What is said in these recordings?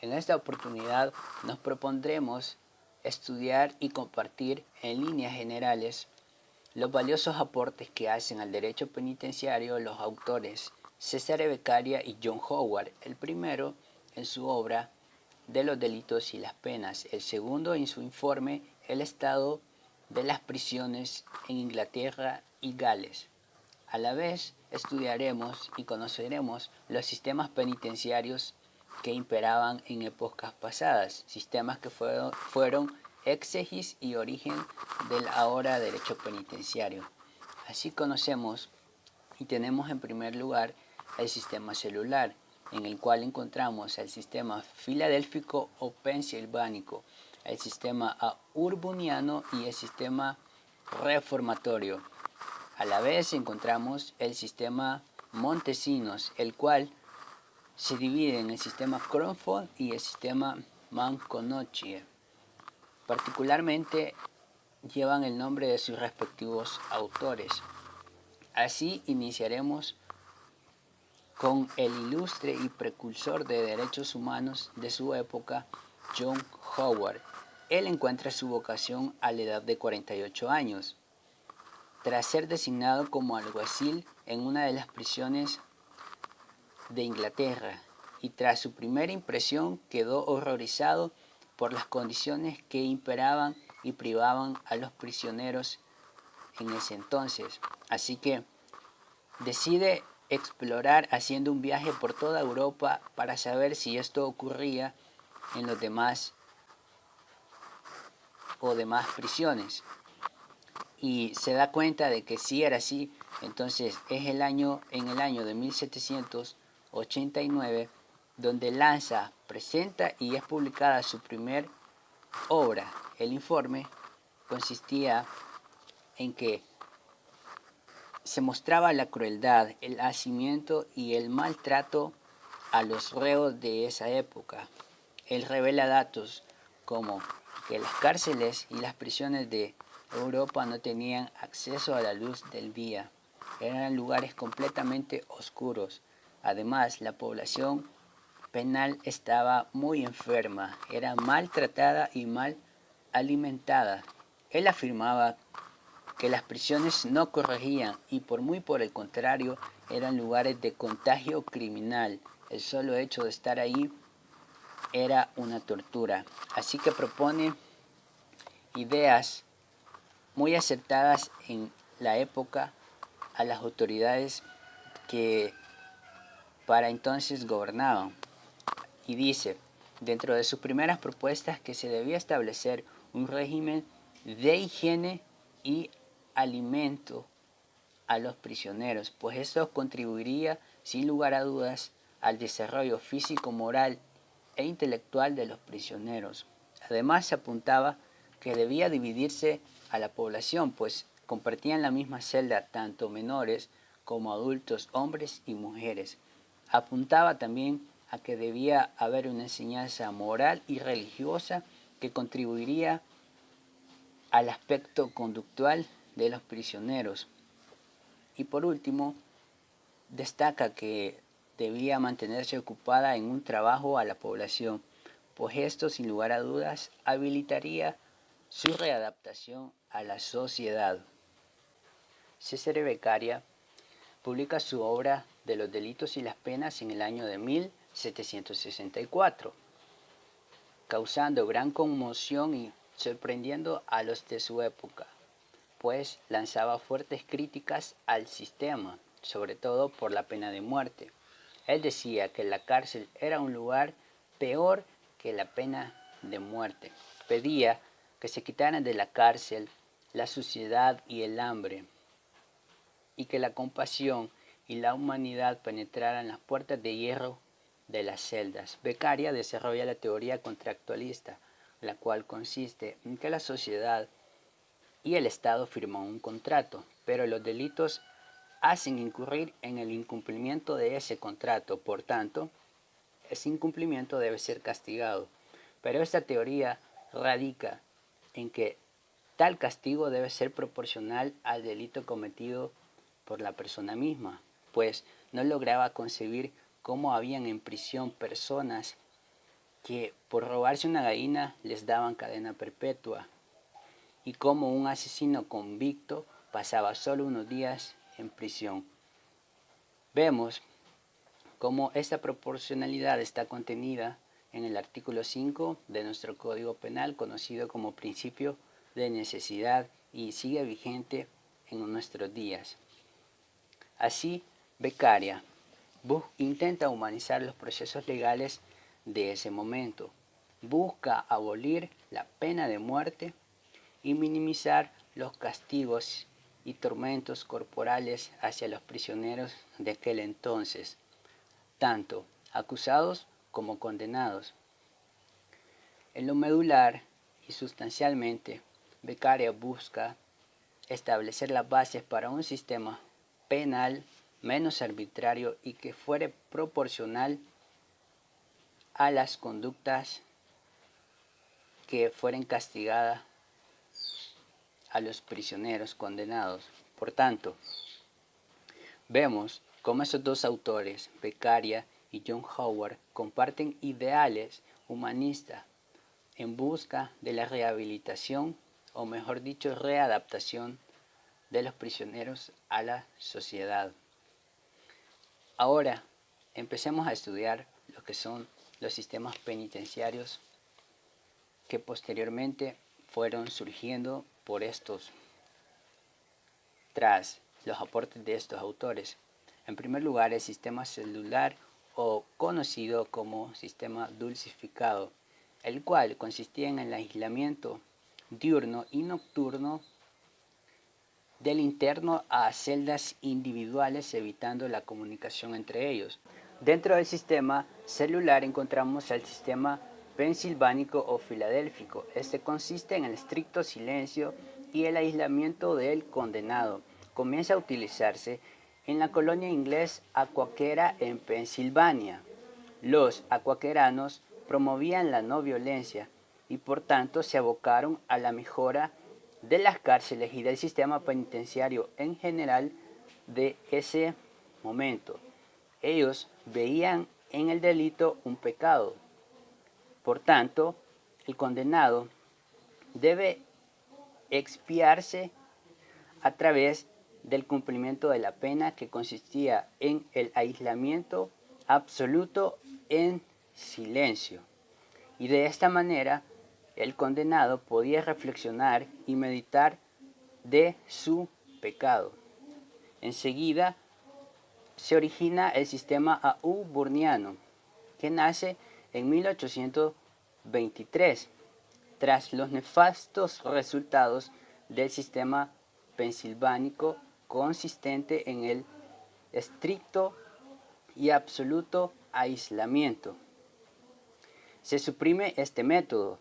En esta oportunidad nos propondremos estudiar y compartir en líneas generales los valiosos aportes que hacen al derecho penitenciario los autores Cesare Beccaria y John Howard, el primero en su obra de los delitos y las penas, el segundo en su informe El estado de las prisiones en Inglaterra y Gales. A la vez, estudiaremos y conoceremos los sistemas penitenciarios que imperaban en épocas pasadas, sistemas que fueron exegis y origen del ahora derecho penitenciario. Así conocemos y tenemos en primer lugar el sistema celular, en el cual encontramos el sistema filadélfico o pensilvánico, el sistema urbaniano y el sistema reformatorio. A la vez encontramos el sistema Montesinos, el cual se divide en el sistema Crawford y el sistema Maconochie. Particularmente llevan el nombre de sus respectivos autores. Así iniciaremos con el ilustre y precursor de derechos humanos de su época, John Howard. Él encuentra su vocación a la edad de 48 años, tras ser designado como alguacil en una de las prisiones de Inglaterra, y tras su primera impresión quedó horrorizado por las condiciones que imperaban y privaban a los prisioneros en ese entonces. Así que decide explorar haciendo un viaje por toda Europa para saber si esto ocurría en los demás prisiones. Y se da cuenta de que sí era así. Entonces es en el año de 1789 donde lanza, presenta y es publicada su primer obra. El informe consistía en que se mostraba la crueldad, el hacimiento y el maltrato a los reos de esa época. Él revela datos como que las cárceles y las prisiones de Europa no tenían acceso a la luz del día. Eran lugares completamente oscuros. Además, la población penal estaba muy enferma, era maltratada y mal alimentada. Él afirmaba que las prisiones no corregían y por el contrario eran lugares de contagio criminal. El solo hecho de estar ahí era una tortura. Así que propone ideas muy acertadas en la época a las autoridades que para entonces gobernaban. Y dice, dentro de sus primeras propuestas, que se debía establecer un régimen de higiene y alimento a los prisioneros, pues esto contribuiría sin lugar a dudas al desarrollo físico, moral e intelectual de los prisioneros. Además se apuntaba que debía dividirse a la población, pues compartían la misma celda tanto menores como adultos, hombres y mujeres. Apuntaba también a que debía haber una enseñanza moral y religiosa que contribuiría al aspecto conductual de los prisioneros. Y por último, destaca que debía mantenerse ocupada en un trabajo a la población, pues esto sin lugar a dudas habilitaría su readaptación a la sociedad. Cesare Beccaria publica su obra de los delitos y las penas en el año de 1764, causando gran conmoción y sorprendiendo a los de su época, pues lanzaba fuertes críticas al sistema, sobre todo por la pena de muerte. Él decía que la cárcel era un lugar peor que la pena de muerte. Pedía que se quitaran de la cárcel la suciedad y el hambre, y que la compasión y la humanidad penetraran las puertas de hierro de las celdas. Beccaria desarrolla la teoría contractualista, la cual consiste en que la sociedad y el Estado firman un contrato, pero los delitos hacen incurrir en el incumplimiento de ese contrato. Por tanto, ese incumplimiento debe ser castigado. Pero esta teoría radica en que tal castigo debe ser proporcional al delito cometido por la persona misma, pues no lograba concebir cómo habían en prisión personas que por robarse una gallina les daban cadena perpetua y como un asesino convicto pasaba solo unos días en prisión. Vemos cómo esta proporcionalidad está contenida en el artículo 5 de nuestro Código Penal, conocido como principio de necesidad, y sigue vigente en nuestros días. Así, Beccaria intenta humanizar los procesos legales de ese momento, busca abolir la pena de muerte y minimizar los castigos y tormentos corporales hacia los prisioneros de aquel entonces, tanto acusados como condenados. En lo medular y sustancialmente, Beccaria busca establecer las bases para un sistema penal menos arbitrario y que fuere proporcional a las conductas que fueren castigadas a los prisioneros condenados. Por tanto, vemos cómo esos dos autores, Beccaria y John Howard, comparten ideales humanistas en busca de la rehabilitación, o mejor dicho, readaptación de los prisioneros a la sociedad. Ahora, empecemos a estudiar lo que son los sistemas penitenciarios que posteriormente fueron surgiendo por estos, tras los aportes de estos autores. En primer lugar, el sistema celular, o conocido como sistema dulcificado, el cual consistía en el aislamiento diurno y nocturno del interno a celdas individuales, evitando la comunicación entre ellos. Dentro del sistema celular encontramos el sistema pensilvánico o filadélfico. Este consiste en el estricto silencio y el aislamiento del condenado. Comienza a utilizarse en la colonia inglés aquaquera en Pensilvania. Los aquaqueranos promovían la no violencia y por tanto se abocaron a la mejora de las cárceles y del sistema penitenciario en general de ese momento. Ellos veían en el delito un pecado. Por tanto, el condenado debe expiarse a través del cumplimiento de la pena, que consistía en el aislamiento absoluto en silencio. Y de esta manera, el condenado podía reflexionar y meditar de su pecado. Enseguida se origina el sistema auburniano, que nace en 1823, tras los nefastos resultados del sistema pensilvánico, consistente en el estricto y absoluto aislamiento. Se suprime este método,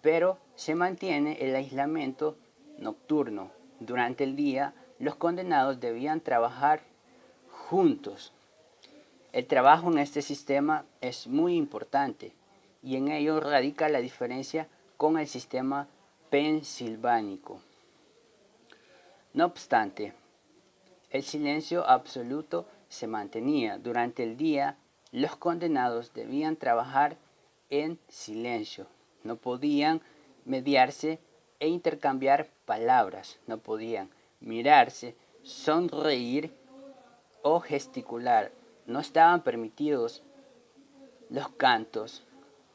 pero se mantiene el aislamiento nocturno. Durante el día, los condenados debían trabajar juntos. El trabajo en este sistema es muy importante y en ello radica la diferencia con el sistema pensilvánico. No obstante, el silencio absoluto se mantenía. Durante el día, los condenados debían trabajar en silencio. No podían mediarse e intercambiar palabras. No podían mirarse, sonreír o gesticular. No estaban permitidos los cantos,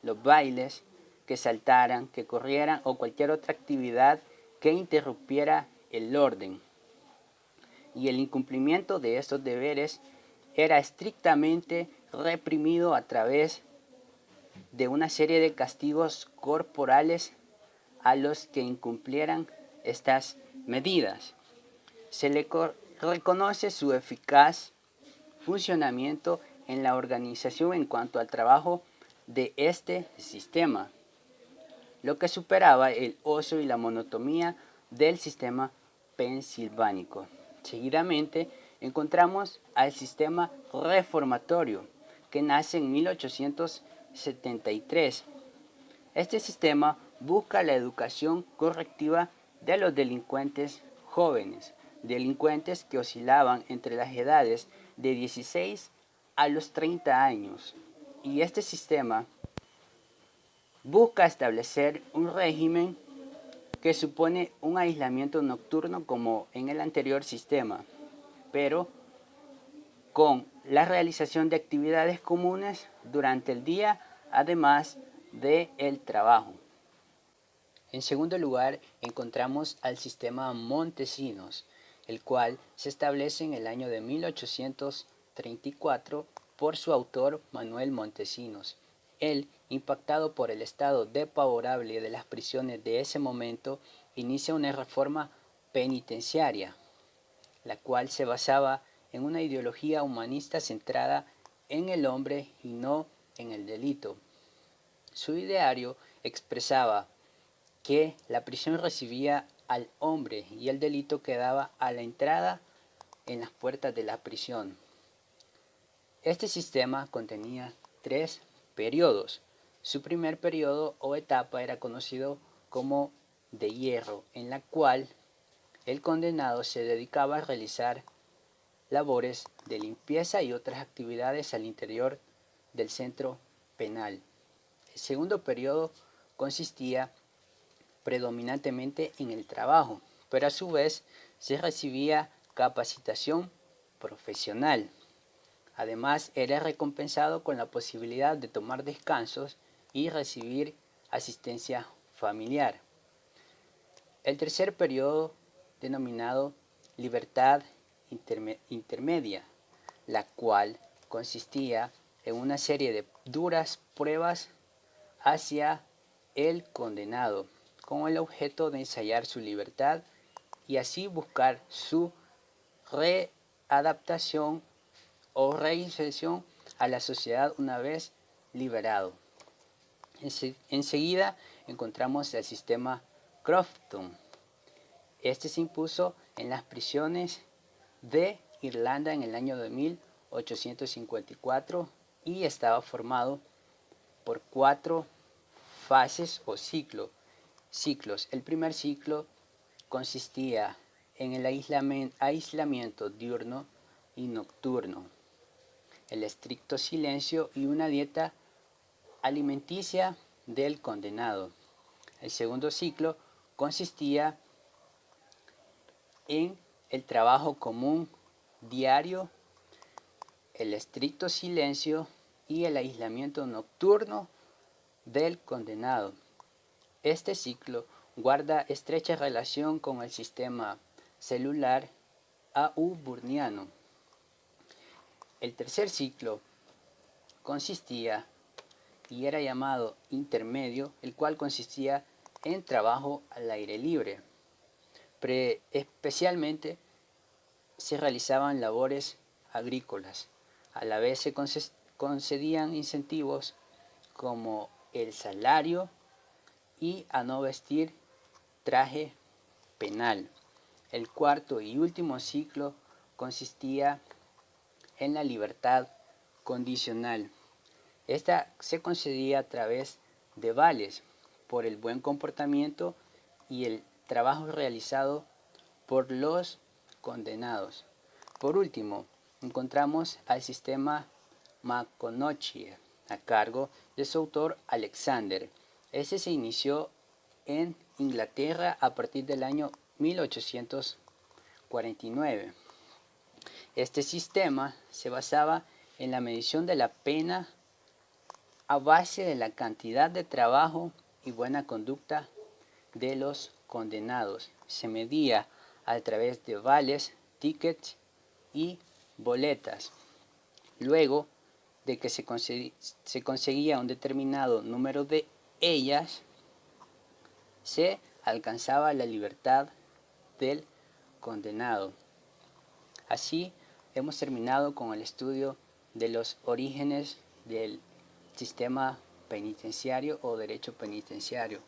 los bailes, que saltaran, que corrieran o cualquier otra actividad que interrumpiera el orden. Y el incumplimiento de estos deberes era estrictamente reprimido a través de una serie de castigos corporales a los que incumplieran estas medidas. Se le reconoce su eficaz funcionamiento en la organización en cuanto al trabajo de este sistema, lo que superaba el ocio y la monotonía del sistema pensilvánico. Seguidamente encontramos al sistema reformatorio, que nace en 1873. Este sistema busca la educación correctiva de los delincuentes jóvenes, delincuentes que oscilaban entre las edades de 16 a los 30 años. Y este sistema busca establecer un régimen que supone un aislamiento nocturno como en el anterior sistema, pero con la realización de actividades comunes durante el día, además del trabajo. En segundo lugar, encontramos al sistema Montesinos, el cual se establece en el año de 1834 por su autor Manuel Montesinos. Él, impactado por el estado desfavorable de las prisiones de ese momento, inicia una reforma penitenciaria, la cual se basaba en una ideología humanista centrada en el hombre y no en el delito. Su ideario expresaba que la prisión recibía al hombre y el delito quedaba a la entrada en las puertas de la prisión. Este sistema contenía 3 periodos. Su primer periodo o etapa era conocido como de hierro, en la cual el condenado se dedicaba a realizar labores de limpieza y otras actividades al interior del centro penal. El segundo periodo consistía predominantemente en el trabajo, pero a su vez se recibía capacitación profesional. Además, era recompensado con la posibilidad de tomar descansos y recibir asistencia familiar. El tercer periodo, denominado libertad intermedia, la cual consistía en una serie de duras pruebas hacia el condenado, con el objeto de ensayar su libertad y así buscar su readaptación o reinserción a la sociedad una vez liberado. Enseguida encontramos el sistema Crofton. Este se impuso en las prisiones de Irlanda en el año de 1854 y estaba formado por 4 fases o ciclos. El primer ciclo consistía en el aislamiento diurno y nocturno, el estricto silencio y una dieta alimenticia del condenado. El segundo ciclo consistía en el trabajo común diario, el estricto silencio y el aislamiento nocturno del condenado. Este ciclo guarda estrecha relación con el sistema celular auburniano. El tercer ciclo consistía y era llamado intermedio, el cual consistía en trabajo al aire libre. Especialmente se realizaban labores agrícolas. A la vez se concedían incentivos como el salario y a no vestir traje penal. El cuarto y último ciclo consistía en la libertad condicional. Esta se concedía a través de vales por el buen comportamiento y el trabajo realizado por los condenados. Por último, encontramos al sistema McConaughey a cargo de su autor Alexander. Este se inició en Inglaterra a partir del año 1849. Este sistema se basaba en la medición de la pena a base de la cantidad de trabajo y buena conducta de los condenados. Se medía a través de vales, tickets y boletas. Luego de que se conseguía un determinado número de ellas, se alcanzaba la libertad del condenado. Así hemos terminado con el estudio de los orígenes del sistema penitenciario o derecho penitenciario.